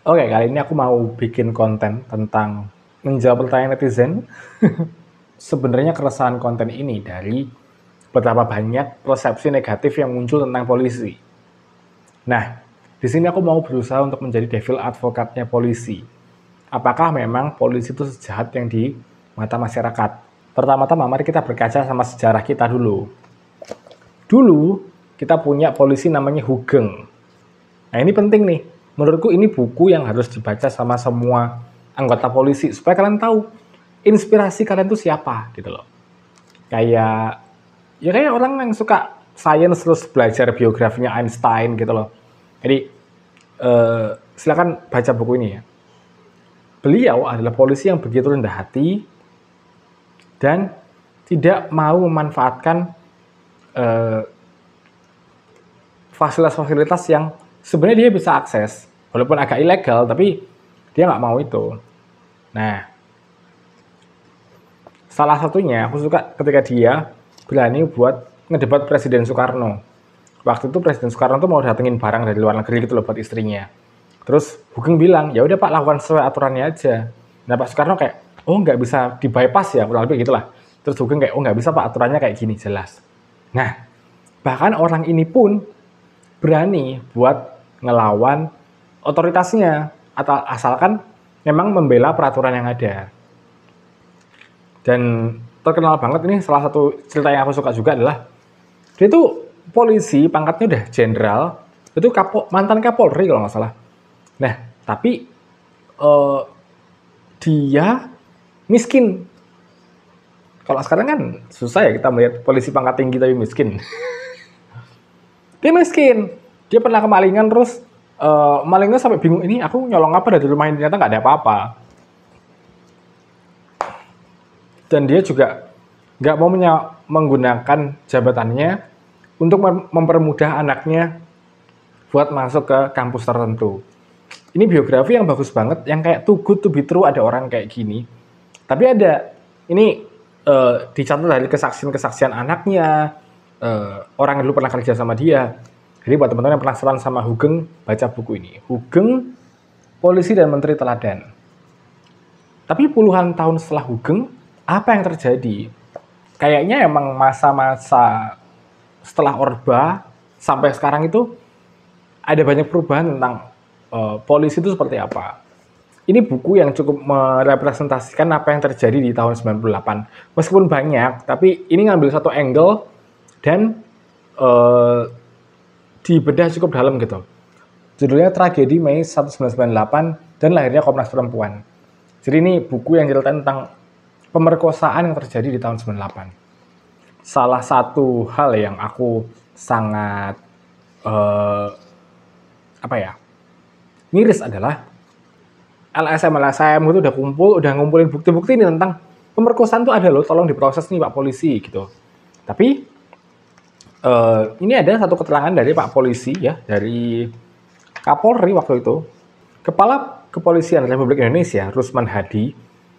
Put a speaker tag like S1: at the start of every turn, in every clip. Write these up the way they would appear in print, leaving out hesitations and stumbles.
S1: Oke, kali ini aku mau bikin konten tentang menjawab pertanyaan netizen. Sebenarnya keresahan konten ini dari betapa banyak persepsi negatif yang muncul tentang polisi. Nah, di sini aku mau berusaha untuk menjadi devil advocate-nya polisi. Apakah memang polisi itu sejahat yang di mata masyarakat? Pertama-tama, mari kita berkaca sama sejarah kita dulu. Dulu, kita punya polisi namanya Hugeng. Nah, ini penting nih. Menurutku ini buku yang harus dibaca sama semua anggota polisi supaya kalian tahu inspirasi kalian tuh siapa gitu loh. Kayak ya kayak orang yang suka science terus belajar biografinya Einstein gitu loh. Jadi silakan baca buku ini ya. Beliau adalah polisi yang begitu rendah hati dan tidak mau memanfaatkan fasilitas-fasilitas yang sebenarnya dia bisa akses, walaupun agak ilegal, tapi dia nggak mau itu. Nah, salah satunya aku suka ketika dia berani buat ngedebat Presiden Soekarno. Waktu itu Presiden Soekarno tuh mau datengin barang dari luar negeri gitu loh buat istrinya. Terus Hugeng bilang, ya udah Pak, lakukan sesuai aturannya aja. Nah Pak Soekarno kayak, oh nggak bisa di bypass ya, kurang lebih gitulah. Terus Hugeng kayak, oh nggak bisa Pak, aturannya kayak gini jelas. Nah, bahkan orang ini pun berani buat ngelawan otoritasnya, atau asalkan memang membela peraturan yang ada. Dan terkenal banget ini salah satu cerita yang aku suka juga adalah dia tuh polisi pangkatnya udah jenderal, itu mantan Kapolri kalau nggak salah. Nah, tapi uh, dia miskin. Kalau sekarang kan susah ya kita melihat polisi pangkat tinggi tapi miskin. Dia miskin. Dia pernah kemalingan terus malingnya sampai bingung, ini aku nyolong apa dari rumah ini, ternyata nggak ada apa-apa. Dan dia juga nggak mau menggunakan jabatannya untuk mempermudah anaknya buat masuk ke kampus tertentu. Ini biografi yang bagus banget, yang kayak too good to be true ada orang kayak gini. Tapi ada, ini dicatat dari kesaksian-kesaksian anaknya, orang yang dulu pernah kerja sama dia. Jadi buat teman-teman yang penasaran sama Hugeng, baca buku ini. Hugeng, Polisi dan Menteri Teladan. Tapi puluhan tahun setelah Hugeng, apa yang terjadi? Kayaknya emang masa-masa setelah Orba sampai sekarang itu ada banyak perubahan tentang polisi itu seperti apa. Ini buku yang cukup merepresentasikan apa yang terjadi di tahun 98. Meskipun banyak, tapi ini ngambil satu angle dan dibedah cukup dalam gitu. Judulnya Tragedi Mei 1998 dan Lahirnya Komnas Perempuan. Jadi ini buku yang ceritain tentang pemerkosaan yang terjadi di tahun 98. Salah satu hal yang aku sangat miris adalah LSM itu udah ngumpulin bukti-bukti ini tentang pemerkosaan tuh ada loh, tolong diproses nih Pak Polisi gitu. Tapi ini ada satu keterangan dari Pak Polisi ya, dari Kapolri waktu itu. Kepala Kepolisian Republik Indonesia, Rusman Hadi,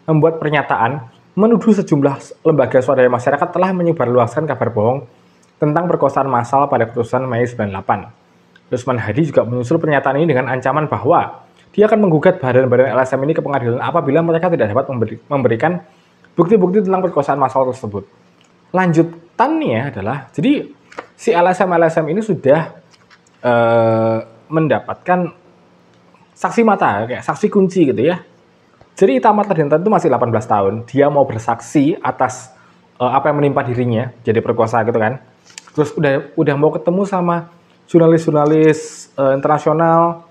S1: membuat pernyataan menuduh sejumlah lembaga swadaya masyarakat telah menyebarluaskan kabar bohong tentang perkosaan massal pada keputusan Mei 98. Rusman Hadi juga menyusul pernyataan ini dengan ancaman bahwa dia akan menggugat badan-badan LSM ini ke pengadilan apabila mereka tidak dapat memberikan bukti-bukti tentang perkosaan massal tersebut. Lanjutannya adalah, jadi si LSM ini sudah mendapatkan saksi mata, kayak saksi kunci gitu ya. Jadi Ita Marta itu masih 18 tahun, dia mau bersaksi atas apa yang menimpa dirinya, jadi perkosa gitu kan. Terus udah mau ketemu sama jurnalis-jurnalis internasional.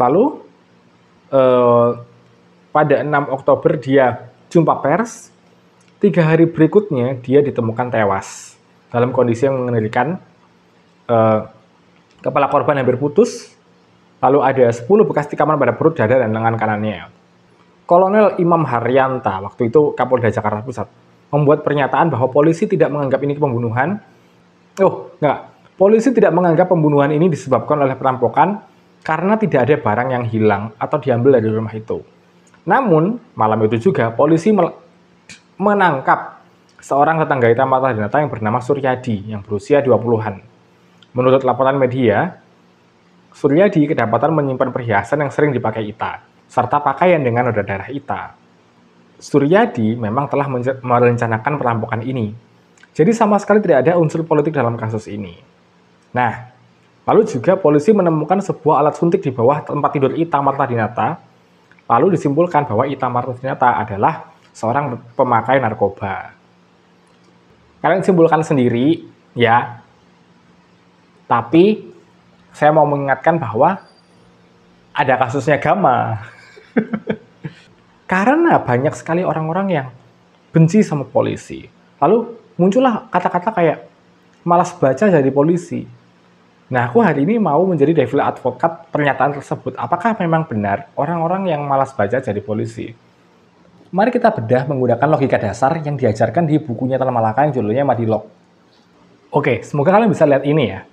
S1: Lalu pada 6 Oktober dia jumpa pers. 3 hari berikutnya dia ditemukan tewas dalam kondisi yang mengerikan. Kepala korban hampir putus. Lalu ada 10 bekas tikaman pada perut, dada, dan lengan kanannya. Kolonel Imam Haryanta, waktu itu Kapolda Jakarta Pusat, membuat pernyataan bahwa polisi tidak menganggap ini pembunuhan. Polisi tidak menganggap pembunuhan ini disebabkan oleh perampokan karena tidak ada barang yang hilang atau diambil dari rumah itu. Namun, malam itu juga polisi menangkap seorang tetangga Ita Marta yang bernama Suryadi yang berusia 20-an. Menurut laporan media, Suryadi kedapatan menyimpan perhiasan yang sering dipakai Ita, serta pakaian dengan noda darah Ita. Suryadi memang telah merencanakan perampokan ini. Jadi sama sekali tidak ada unsur politik dalam kasus ini. Nah, lalu juga polisi menemukan sebuah alat suntik di bawah tempat tidur Ita Martadinata. Lalu disimpulkan bahwa Ita Martadinata adalah seorang pemakai narkoba. Kalian simpulkan sendiri, ya. Tapi saya mau mengingatkan bahwa ada kasusnya Gama. Karena banyak sekali orang-orang yang benci sama polisi. Lalu muncullah kata-kata kayak malas baca jadi polisi. Nah, aku hari ini mau menjadi devil advocate pernyataan tersebut. Apakah memang benar orang-orang yang malas baca jadi polisi? Mari kita bedah menggunakan logika dasar yang diajarkan di bukunya Tan Malaka yang judulnya Madilog. Oke, semoga kalian bisa lihat ini ya.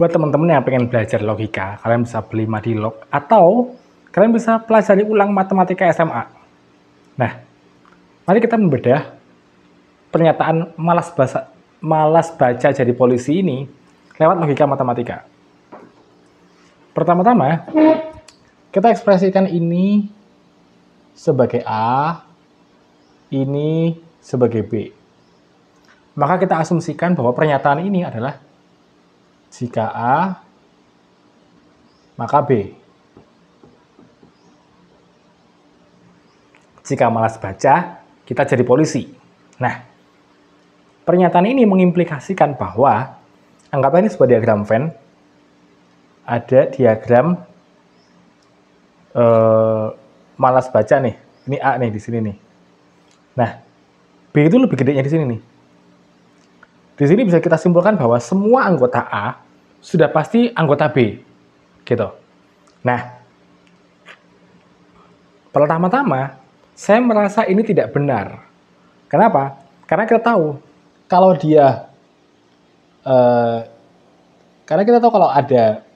S1: Buat teman-teman yang pengen belajar logika, kalian bisa beli Madilog atau kalian bisa pelajari ulang matematika SMA. Nah, mari kita membedah pernyataan malas baca jadi polisi ini lewat logika matematika. Pertama-tama, kita ekspresikan ini sebagai A, ini sebagai B. Maka kita asumsikan bahwa pernyataan ini adalah jika A, maka B. Jika malas baca, kita jadi polisi. Nah, pernyataan ini mengimplikasikan bahwa, anggaplah ini sebuah diagram Venn, ada diagram malas baca nih. Ini A nih di sini nih. Nah, B itu lebih gedenya di sini nih. Di sini bisa kita simpulkan bahwa semua anggota A sudah pasti anggota B. Gitu. Nah, pertama-tama, saya merasa ini tidak benar. Kenapa? Karena kita tahu, kalau ada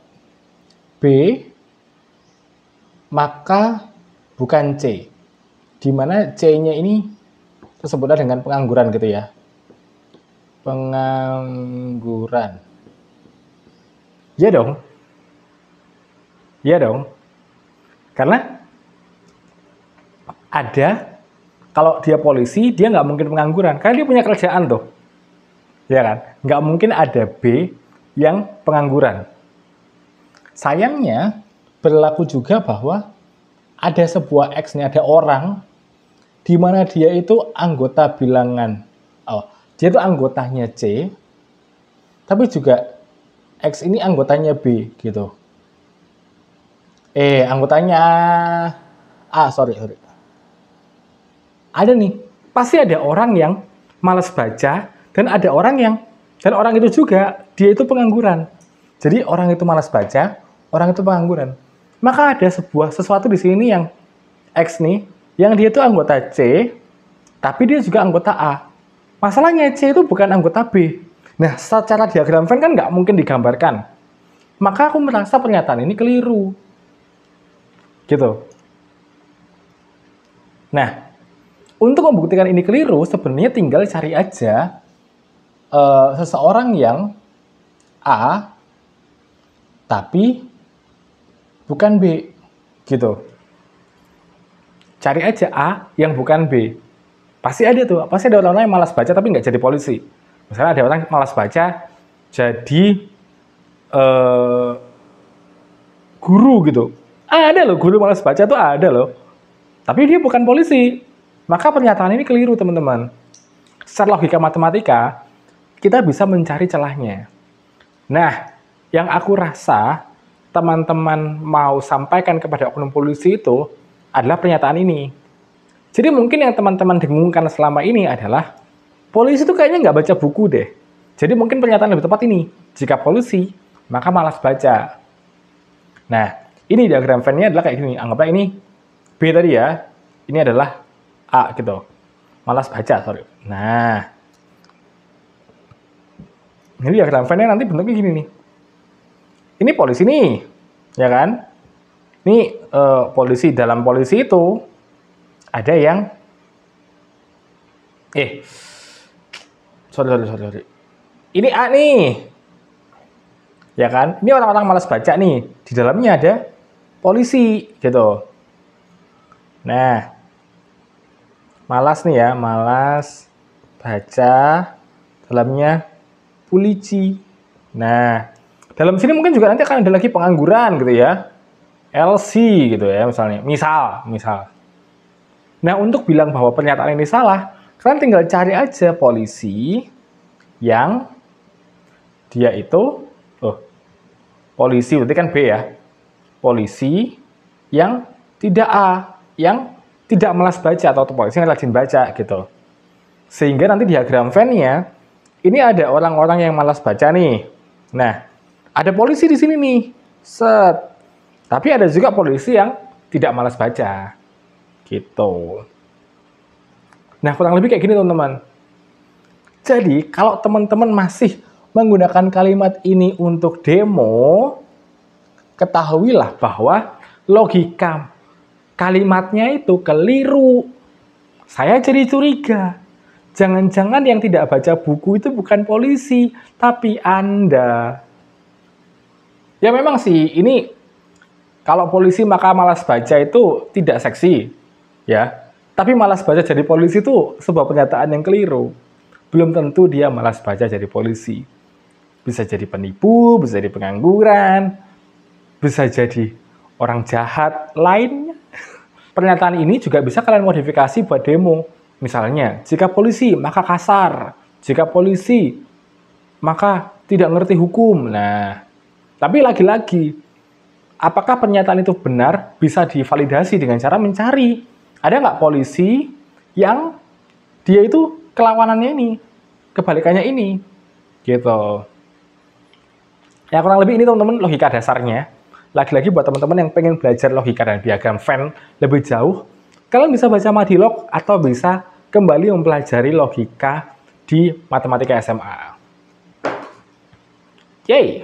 S1: B, maka bukan C. Di mana C-nya ini disebutlah dengan pengangguran gitu ya. Pengangguran. Ya dong. Ya dong. Karena kalau dia polisi, dia nggak mungkin pengangguran. Karena dia punya kerjaan tuh. Ya kan? Nggak mungkin ada B yang pengangguran. Sayangnya, berlaku juga bahwa ada sebuah X nih, ada orang di mana dia itu anggota bilangan. Dia itu anggotanya C, tapi juga X ini anggotanya B, gitu. Anggotanya A, sorry. Ada nih, pasti ada orang yang malas baca, dan ada orang itu juga, dia itu pengangguran. Jadi orang itu malas baca, orang itu pengangguran. Maka ada sesuatu di sini yang X nih, yang dia itu anggota C, tapi dia juga anggota A. Masalahnya C itu bukan anggota B. Nah, secara diagram Venn kan nggak mungkin digambarkan. Maka aku merasa pernyataan ini keliru. Gitu. Nah, untuk membuktikan ini keliru, sebenarnya tinggal cari aja seseorang yang A, tapi bukan B. Gitu. Cari aja A yang bukan B. Pasti ada orang-orang yang malas baca tapi nggak jadi polisi. Misalnya ada orang yang malas baca jadi guru gitu. Ada loh, guru malas baca tuh ada loh. Tapi dia bukan polisi. Maka pernyataan ini keliru, teman-teman. Secara logika matematika, kita bisa mencari celahnya. Nah, yang aku rasa teman-teman mau sampaikan kepada oknum polisi itu adalah pernyataan ini. Jadi mungkin yang teman-teman dengungkan selama ini adalah polisi itu kayaknya nggak baca buku deh. Jadi mungkin pernyataan lebih tepat ini. Jika polisi, maka malas baca. Nah, ini diagram Venn-nya adalah kayak gini. Anggaplah ini B tadi ya. Ini adalah A gitu. Malas baca, sorry. Nah, ini diagram Venn-nya nanti bentuknya gini nih. Ini polisi nih, ya kan? Ini polisi, dalam polisi itu ada yang sorry. Ini A nih. Ya kan? Ini orang-orang malas baca nih. Di dalamnya ada polisi gitu. Nah, malas nih ya, malas baca, dalamnya polisi. Nah, dalam sini mungkin juga nanti akan ada lagi pengangguran gitu ya. LC gitu ya misalnya. Misal. Nah, untuk bilang bahwa pernyataan ini salah, kalian tinggal cari aja polisi yang dia itu, polisi berarti kan B ya. Polisi yang tidak A, yang tidak malas baca atau polisi yang rajin baca gitu. Sehingga nanti diagram Venn-nya ini ada orang-orang yang malas baca nih. Nah, ada polisi di sini nih. Set. Tapi ada juga polisi yang tidak malas baca. Gitu. Nah, kurang lebih kayak gini teman-teman. Jadi, kalau teman-teman masih menggunakan kalimat ini untuk demo, ketahuilah bahwa logika kalimatnya itu keliru. Saya jadi curiga. Jangan-jangan yang tidak baca buku itu bukan polisi, tapi Anda. Ya memang sih, ini kalau polisi maka malas baca itu tidak seksi. Ya, tapi malas baca jadi polisi itu sebuah pernyataan yang keliru. Belum tentu dia malas baca jadi polisi. Bisa jadi penipu, bisa jadi pengangguran, bisa jadi orang jahat lainnya. Pernyataan ini juga bisa kalian modifikasi buat demo. Misalnya, jika polisi maka kasar, jika polisi maka tidak ngerti hukum. Nah, tapi lagi-lagi, apakah pernyataan itu benar bisa divalidasi dengan cara mencari. Ada nggak polisi yang dia itu kelawanannya ini, kebalikannya ini, gitu. Ya kurang lebih ini teman-teman logika dasarnya. Lagi-lagi buat teman-teman yang pengen belajar logika dan diagram Venn lebih jauh, kalian bisa baca Madilog atau bisa kembali mempelajari logika di matematika SMA. Yeay!